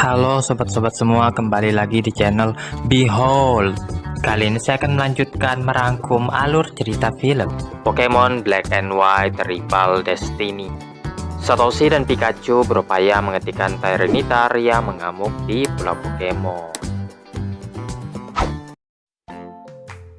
Halo sobat-sobat semua, kembali lagi di channel Behold. Kali ini saya akan melanjutkan merangkum alur cerita film Pokemon Black and White Rival Destiny. Satoshi dan Pikachu berupaya menghentikan Tyranitar yang mengamuk di Pulau Pokemon.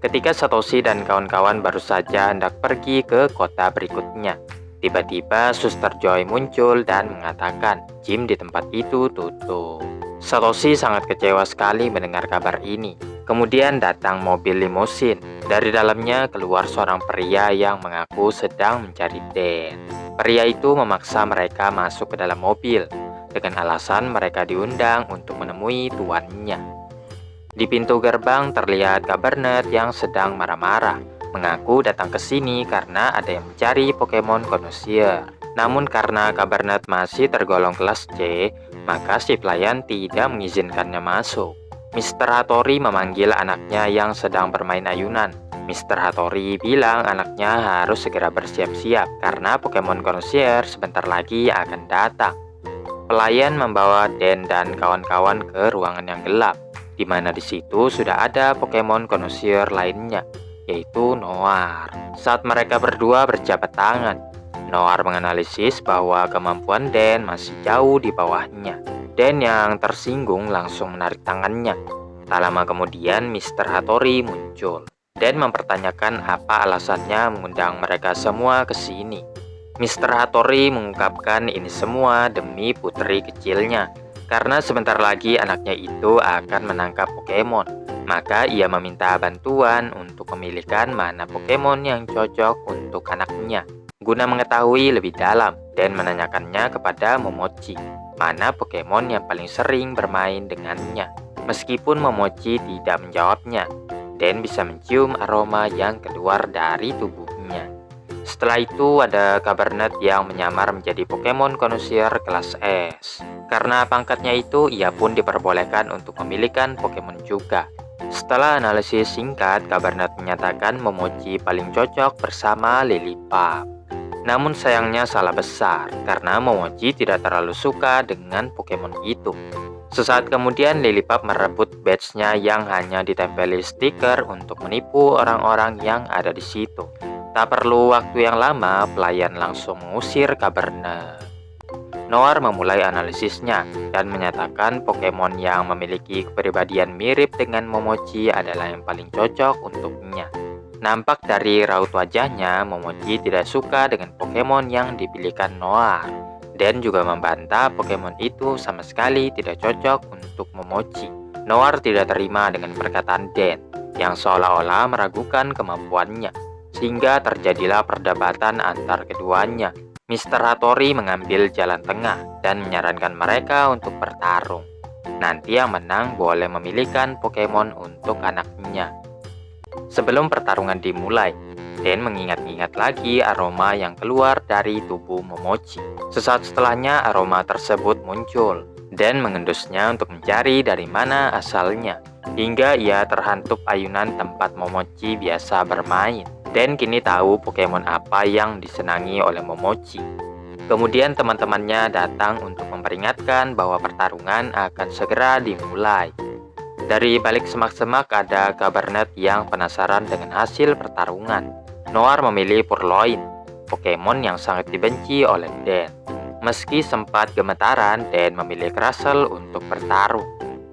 Ketika Satoshi dan kawan-kawan baru saja hendak pergi ke kota berikutnya, tiba-tiba Suster Joy muncul dan mengatakan gym di tempat itu tutup. Satoshi sangat kecewa sekali mendengar kabar ini. Kemudian datang mobil limusin. Dari dalamnya keluar seorang pria yang mengaku sedang mencari Dan. Pria itu memaksa mereka masuk ke dalam mobil dengan alasan mereka diundang untuk menemui tuannya. Di pintu gerbang terlihat Cabernet yang sedang marah-marah, mengaku datang ke sini karena ada yang mencari Pokemon Connoisseur. Namun karena Cabernet masih tergolong kelas C, maka si pelayan tidak mengizinkannya masuk. Mr. Hattori memanggil anaknya yang sedang bermain ayunan. Mr. Hattori bilang anaknya harus segera bersiap-siap karena Pokemon Connoisseur sebentar lagi akan datang. Pelayan membawa Dan dan kawan-kawan ke ruangan yang gelap, di mana di situ sudah ada Pokemon Connoisseur lainnya, yaitu Noir. Saat mereka berdua berjabat tangan, Noir menganalisis bahwa kemampuan Dan masih jauh di bawahnya. Dan yang tersinggung langsung menarik tangannya. Tak lama kemudian Mr. Hattori muncul dan mempertanyakan apa alasannya mengundang mereka semua ke sini. Mr. Hattori mengungkapkan ini semua demi putri kecilnya, karena sebentar lagi anaknya itu akan menangkap Pokemon. Maka ia meminta bantuan untuk memilihkan mana Pokemon yang cocok untuk anaknya. Guna mengetahui lebih dalam, Dan menanyakannya kepada Momochi, mana Pokemon yang paling sering bermain dengannya. Meskipun Momochi tidak menjawabnya, Dan bisa mencium aroma yang keluar dari tubuhnya. Setelah itu ada Cabernet yang menyamar menjadi Pokemon Connoisseur kelas S. Karena pangkatnya itu, ia pun diperbolehkan untuk memilihkan Pokemon juga. Setelah analisis singkat, Cabernet menyatakan Momochi paling cocok bersama Lillipup. Namun sayangnya salah besar, karena Momochi tidak terlalu suka dengan Pokemon itu. Sesaat kemudian Lillipup merebut badge-nya yang hanya ditempeli stiker untuk menipu orang-orang yang ada di situ. Tak perlu waktu yang lama, pelayan langsung mengusir Cabernet. Noir memulai analisisnya dan menyatakan Pokemon yang memiliki kepribadian mirip dengan Momochi adalah yang paling cocok untuknya. Nampak dari raut wajahnya, Momochi tidak suka dengan Pokemon yang dipilihkan Noir. Dan juga membantah Pokemon itu sama sekali tidak cocok untuk Momochi. Noir tidak terima dengan perkataan Dan yang seolah-olah meragukan kemampuannya, sehingga terjadilah perdebatan antar keduanya. Mr. Hattori mengambil jalan tengah dan menyarankan mereka untuk bertarung. Nanti yang menang boleh memilihkan Pokemon untuk anaknya. Sebelum pertarungan dimulai, Dan mengingat-ingat lagi aroma yang keluar dari tubuh Momochi. Sesaat setelahnya aroma tersebut muncul. Dan mengendusnya untuk mencari dari mana asalnya, hingga ia terhantup ayunan tempat Momochi biasa bermain. Dan kini tahu Pokemon apa yang disenangi oleh Momochi. Kemudian teman-temannya datang untuk memperingatkan bahwa pertarungan akan segera dimulai. Dari balik semak-semak ada Cabernet yang penasaran dengan hasil pertarungan. Noir memilih Purloin, Pokemon yang sangat dibenci oleh Dan. Meski sempat gemetaran, Dan memilih Crustle untuk bertarung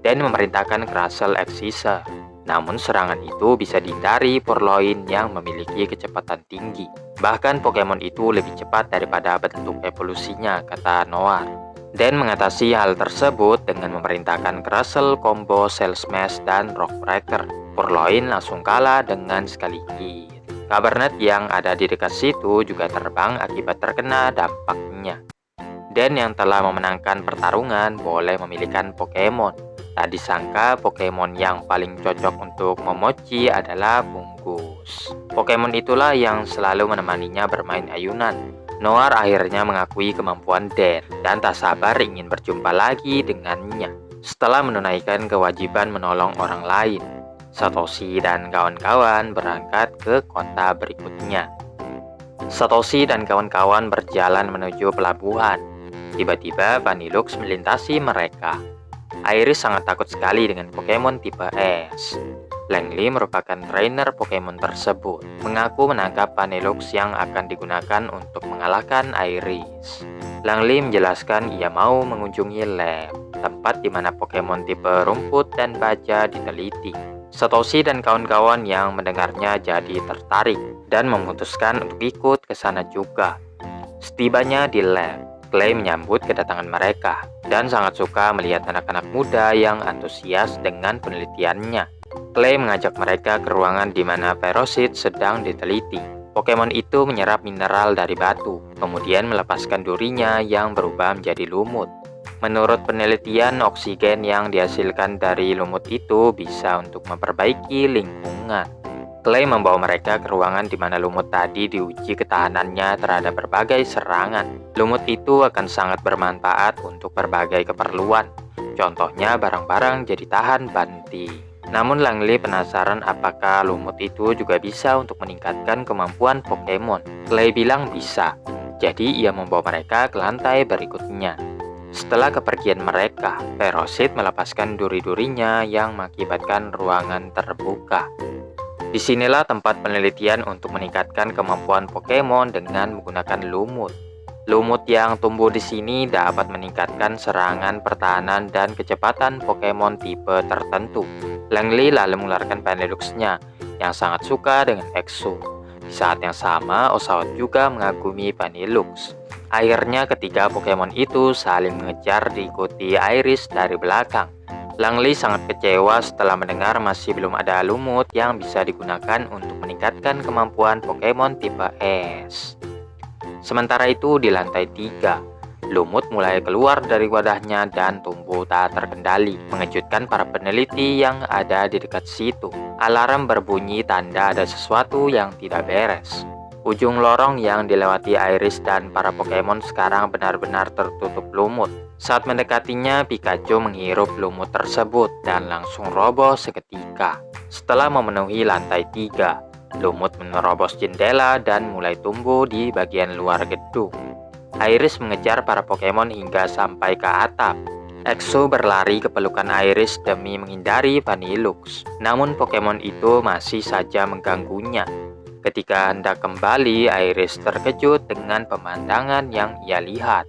dan memerintahkan Crustle Excisor. Namun serangan itu bisa dihindari Purloin yang memiliki kecepatan tinggi. Bahkan Pokemon itu lebih cepat daripada bentuk evolusinya, kata Noir. Dan mengatasi hal tersebut dengan memerintahkan Crustle combo Shell Smash dan Rock Breaker. Purloin langsung kalah dengan sekali hit. Cabernet yang ada di dekat situ juga terbang akibat terkena dampaknya. Dan yang telah memenangkan pertarungan boleh memilihkan Pokemon. Tak disangka Pokemon yang paling cocok untuk Momochi adalah Fungus. Pokemon itulah yang selalu menemaninya bermain ayunan. Noir akhirnya mengakui kemampuan Dan tak sabar ingin berjumpa lagi dengannya. Setelah menunaikan kewajiban menolong orang lain, Satoshi dan kawan-kawan berangkat ke kota berikutnya. Satoshi dan kawan-kawan berjalan menuju pelabuhan. Tiba-tiba Vanillux melintasi mereka. Iris sangat takut sekali dengan Pokemon tipe S. Langley merupakan trainer Pokemon tersebut, mengaku menangkap Vanillux yang akan digunakan untuk mengalahkan Iris. Langley menjelaskan ia mau mengunjungi lab, tempat di mana Pokemon tipe rumput dan baja diteliti. Satoshi dan kawan-kawan yang mendengarnya jadi tertarik dan memutuskan untuk ikut ke sana juga. Setibanya di lab, Clay menyambut kedatangan mereka dan sangat suka melihat anak-anak muda yang antusias dengan penelitiannya. Clay mengajak mereka ke ruangan di mana Ferocity sedang diteliti. Pokemon itu menyerap mineral dari batu, kemudian melepaskan durinya yang berubah menjadi lumut. Menurut penelitian, oksigen yang dihasilkan dari lumut itu bisa untuk memperbaiki lingkungan. Clay membawa mereka ke ruangan di mana lumut tadi diuji ketahanannya terhadap berbagai serangan. Lumut itu akan sangat bermanfaat untuk berbagai keperluan. Contohnya barang-barang jadi tahan banting. Namun Langley penasaran apakah lumut itu juga bisa untuk meningkatkan kemampuan Pokemon. Clay bilang bisa, jadi ia membawa mereka ke lantai berikutnya. Setelah kepergian mereka, Ferocity melepaskan duri-durinya yang mengakibatkan ruangan terbuka. Disinilah tempat penelitian untuk meningkatkan kemampuan Pokemon dengan menggunakan lumut. Lumut yang tumbuh di sini dapat meningkatkan serangan, pertahanan, dan kecepatan Pokemon tipe tertentu. Langley lalu mengeluarkan Vanillux-nya yang sangat suka dengan Exo. Di saat yang sama, Oshawott juga mengagumi Vanillux. Akhirnya ketiga Pokemon itu saling mengejar diikuti Iris dari belakang. Langley sangat kecewa setelah mendengar masih belum ada lumut yang bisa digunakan untuk meningkatkan kemampuan Pokemon tipe S. Sementara itu di lantai 3, lumut mulai keluar dari wadahnya dan tumbuh tak terkendali, mengejutkan para peneliti yang ada di dekat situ. Alarm berbunyi tanda ada sesuatu yang tidak beres. Ujung lorong yang dilewati Iris dan para Pokemon sekarang benar-benar tertutup lumut. Saat mendekatinya, Pikachu menghirup lumut tersebut dan langsung roboh seketika. Setelah memenuhi lantai 3, lumut menerobos jendela dan mulai tumbuh di bagian luar gedung. Iris mengejar para Pokemon hingga sampai ke atap. Exo berlari ke pelukan Iris demi menghindari Vanillux. Namun Pokemon itu masih saja mengganggunya. Ketika hendak kembali, Iris terkejut dengan pemandangan yang ia lihat.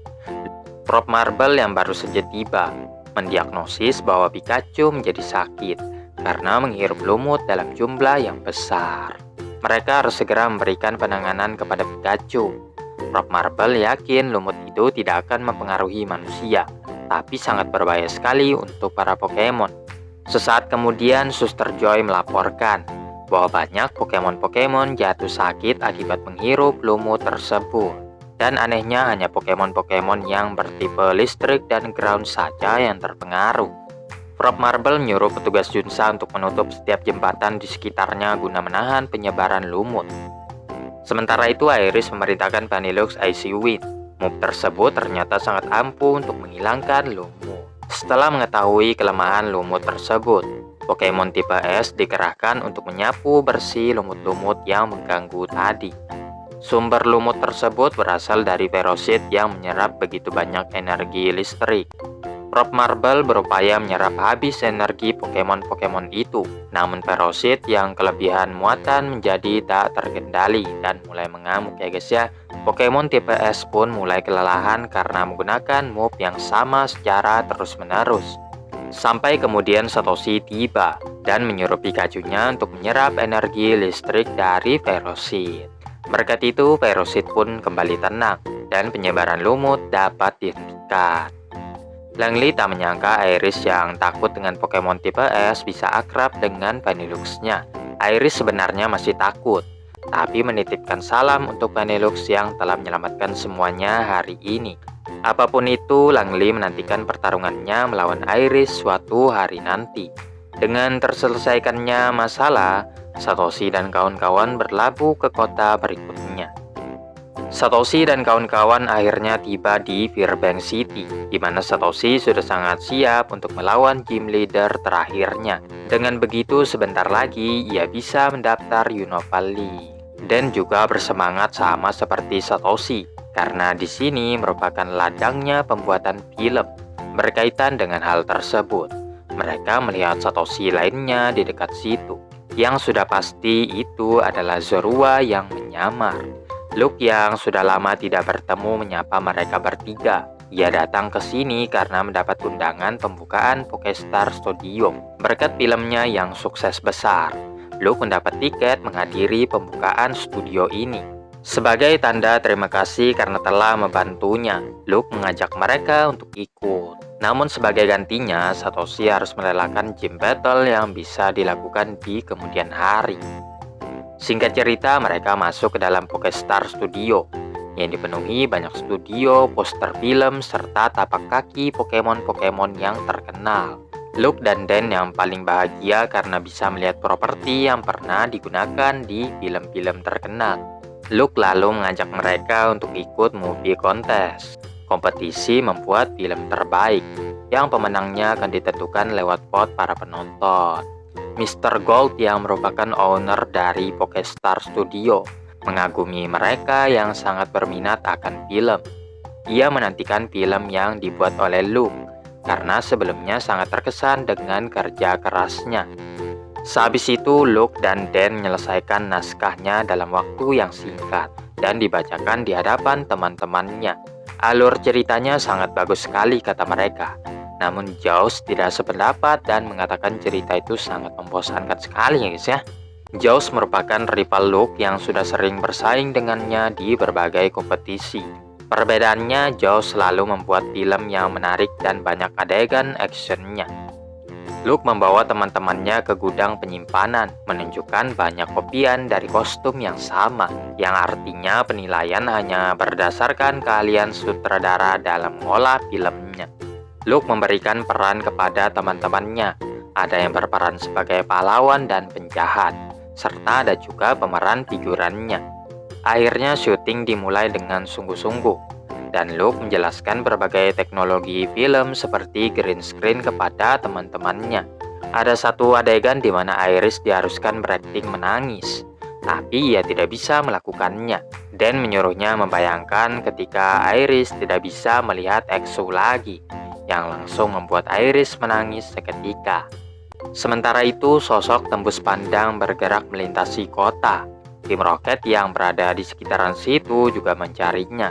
Prof Marble yang baru saja tiba mendiagnosis bahwa Pikachu menjadi sakit karena menghirup lumut dalam jumlah yang besar. Mereka harus segera memberikan penanganan kepada Pikachu. Prof Marble yakin lumut itu tidak akan mempengaruhi manusia, tapi sangat berbahaya sekali untuk para Pokemon. Sesaat kemudian, Suster Joy melaporkan bahwa banyak Pokemon-Pokemon jatuh sakit akibat menghirup lumut tersebut. Dan anehnya hanya Pokemon-Pokemon yang bertipe listrik dan ground saja yang terpengaruh. Prof Marble menyuruh petugas Junsa untuk menutup setiap jembatan di sekitarnya guna menahan penyebaran lumut. Sementara itu Iris memerintahkan Vanillux Icy Wind. Move tersebut ternyata sangat ampuh untuk menghilangkan lumut. Setelah mengetahui kelemahan lumut tersebut, Pokemon tipe S dikerahkan untuk menyapu bersih lumut-lumut yang mengganggu tadi. Sumber lumut tersebut berasal dari Ferocity yang menyerap begitu banyak energi listrik. Prof Marble berupaya menyerap habis energi Pokemon-Pokemon itu. Namun Ferocity yang kelebihan muatan menjadi tak terkendali dan mulai mengamuk ya guys ya. Pokemon tipe S pun mulai kelelahan karena menggunakan move yang sama secara terus-menerus. Sampai kemudian Satoshi tiba dan menyuruh Pikachu-nya untuk menyerap energi listrik dari Ferocity. Berkat itu, Ferocity pun kembali tenang dan penyebaran lumut dapat dihentikan. Langley tak menyangka Iris yang takut dengan Pokemon tipe S bisa akrab dengan Vanillux-nya. Iris sebenarnya masih takut, tapi menitipkan salam untuk Vanillux yang telah menyelamatkan semuanya hari ini. Apapun itu, Langley menantikan pertarungannya melawan Iris suatu hari nanti. Dengan terselesaikannya masalah, Satoshi dan kawan-kawan berlabuh ke kota berikutnya. Satoshi dan kawan-kawan akhirnya tiba di Fairbank City, di mana Satoshi sudah sangat siap untuk melawan gym leader terakhirnya. Dengan begitu, sebentar lagi ia bisa mendaftar Unova League. Dan juga bersemangat sama seperti Satoshi, karena di sini merupakan ladangnya pembuatan film. Berkaitan dengan hal tersebut, mereka melihat Satoshi lainnya di dekat situ. Yang sudah pasti itu adalah Zorua yang menyamar. Luke yang sudah lama tidak bertemu menyapa mereka bertiga. Ia datang ke sini karena mendapat undangan pembukaan Pokestar Studio. Berkat filmnya yang sukses besar, Luke mendapat tiket menghadiri pembukaan studio ini. Sebagai tanda terima kasih karena telah membantunya, Luke mengajak mereka untuk ikut. Namun sebagai gantinya, Satoshi harus merelakan gym battle yang bisa dilakukan di kemudian hari. Singkat cerita, mereka masuk ke dalam Pokestar Studio yang dipenuhi banyak studio, poster film, serta tapak kaki Pokemon-Pokemon yang terkenal. Luke dan Dan yang paling bahagia karena bisa melihat properti yang pernah digunakan di film-film terkenal. Luke lalu mengajak mereka untuk ikut movie contest, kompetisi membuat film terbaik, yang pemenangnya akan ditentukan lewat vote para penonton. Mr. Gold yang merupakan owner dari Pokestar Studio mengagumi mereka yang sangat berminat akan film. Ia menantikan film yang dibuat oleh Luke karena sebelumnya sangat terkesan dengan kerja kerasnya. Sehabis itu, Luke dan Dan menyelesaikan naskahnya dalam waktu yang singkat dan dibacakan di hadapan teman-temannya. Alur ceritanya sangat bagus sekali, kata mereka. Namun Jaws tidak sependapat dan mengatakan cerita itu sangat membosankan sekali ya guys ya. Jaws merupakan rival Luke yang sudah sering bersaing dengannya di berbagai kompetisi. Perbedaannya, Jaws selalu membuat film yang menarik dan banyak adegan actionnya. Luke membawa teman-temannya ke gudang penyimpanan, menunjukkan banyak kopian dari kostum yang sama, yang artinya penilaian hanya berdasarkan keahlian sutradara dalam mengolah filmnya. Luke memberikan peran kepada teman-temannya. Ada yang berperan sebagai pahlawan dan penjahat, serta ada juga pemeran figurannya. Akhirnya syuting dimulai dengan sungguh-sungguh, dan Luke menjelaskan berbagai teknologi film seperti green screen kepada teman-temannya. Ada satu adegan di mana Iris diharuskan berakting menangis, tapi ia tidak bisa melakukannya. Dan menyuruhnya membayangkan ketika Iris tidak bisa melihat EXO lagi, yang langsung membuat Iris menangis seketika. Sementara itu, sosok tembus pandang bergerak melintasi kota. Tim Rocket yang berada di sekitaran situ juga mencarinya.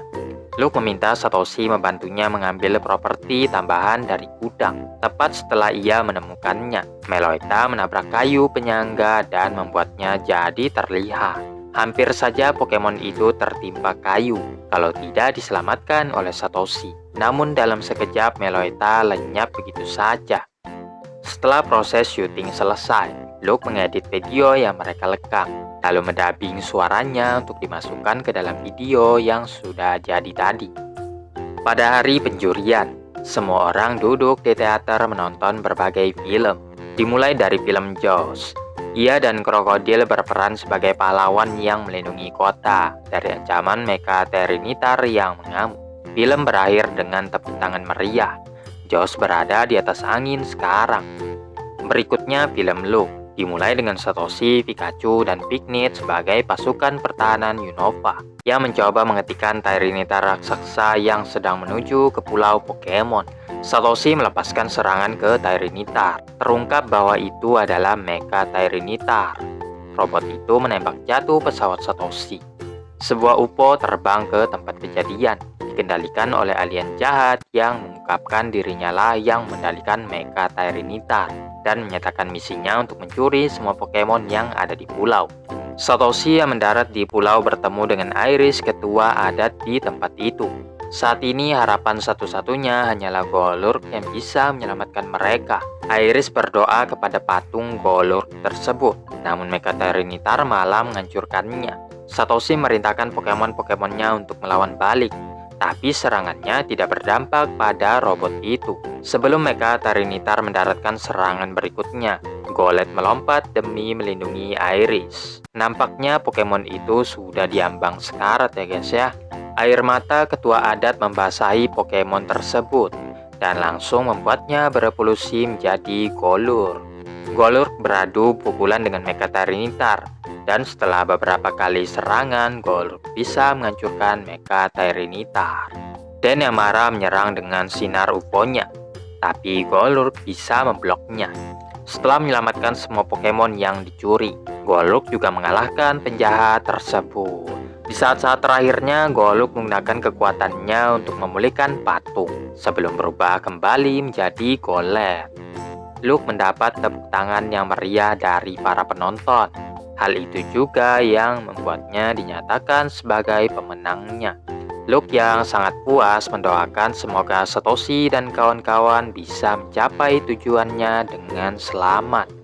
Luke meminta Satoshi membantunya mengambil properti tambahan dari gudang. Tepat setelah ia menemukannya, Meloetta menabrak kayu penyangga dan membuatnya jadi terlihat. Hampir saja Pokemon itu tertimpa kayu kalau tidak diselamatkan oleh Satoshi. Namun dalam sekejap Meloetta lenyap begitu saja. Setelah proses syuting selesai, Luke mengedit video yang mereka rekam, lalu mendubbing suaranya untuk dimasukkan ke dalam video yang sudah jadi tadi. Pada hari penjurian, semua orang duduk di teater menonton berbagai film, dimulai dari film Jaws. Ia dan krokodil berperan sebagai pahlawan yang melindungi kota dari ancaman Mecha Tyranitar yang mengamuk. Film berakhir dengan tepuk tangan meriah. Jaws berada di atas angin sekarang. Berikutnya film Luke, dimulai dengan Satoshi, Pikachu, dan Pignet sebagai pasukan pertahanan Unova yang mencoba menghentikan Tyranitar raksasa yang sedang menuju ke pulau Pokemon. Satoshi melepaskan serangan ke Tyranitar. Terungkap bahwa itu adalah Mecha Tyranitar. Robot itu menembak jatuh pesawat Satoshi. Sebuah UFO terbang ke tempat kejadian, dikendalikan oleh alien jahat yang mengungkapkan dirinya lah yang mengendalikan Mecha Tyranitar dan menyatakan misinya untuk mencuri semua Pokemon yang ada di pulau. Satoshi yang mendarat di pulau bertemu dengan Iris, ketua adat di tempat itu. Saat ini harapan satu-satunya hanyalah Golurk yang bisa menyelamatkan mereka. Iris berdoa kepada patung Golurk tersebut, namun Mecha Tyranitar malah menghancurkannya. Satoshi merintahkan Pokemon-Pokemonnya untuk melawan balik, tapi serangannya tidak berdampak pada robot itu. Sebelum Mecha Tyranitar mendaratkan serangan berikutnya, Golett melompat demi melindungi Iris. Nampaknya Pokemon itu sudah diambang sekarat ya guys ya. Air mata ketua adat membasahi Pokemon tersebut dan langsung membuatnya berevolusi menjadi Golurk. Golurk beradu pukulan dengan Mecha Tyranitar. Dan setelah beberapa kali serangan, Golurk bisa menghancurkan Mecha Tyranitar. Dan yang marah menyerang dengan sinar UFO-nya. tapi Golurk bisa membloknya. Setelah menyelamatkan semua Pokemon yang dicuri, Golurk juga mengalahkan penjahat tersebut. Di saat-saat terakhirnya, Golurk menggunakan kekuatannya untuk memulihkan patung sebelum berubah kembali menjadi Golett. Luke mendapat tepuk tangan yang meriah dari para penonton. Hal itu juga yang membuatnya dinyatakan sebagai pemenangnya. Luke yang sangat puas mendoakan semoga Satoshi dan kawan-kawan bisa mencapai tujuannya dengan selamat.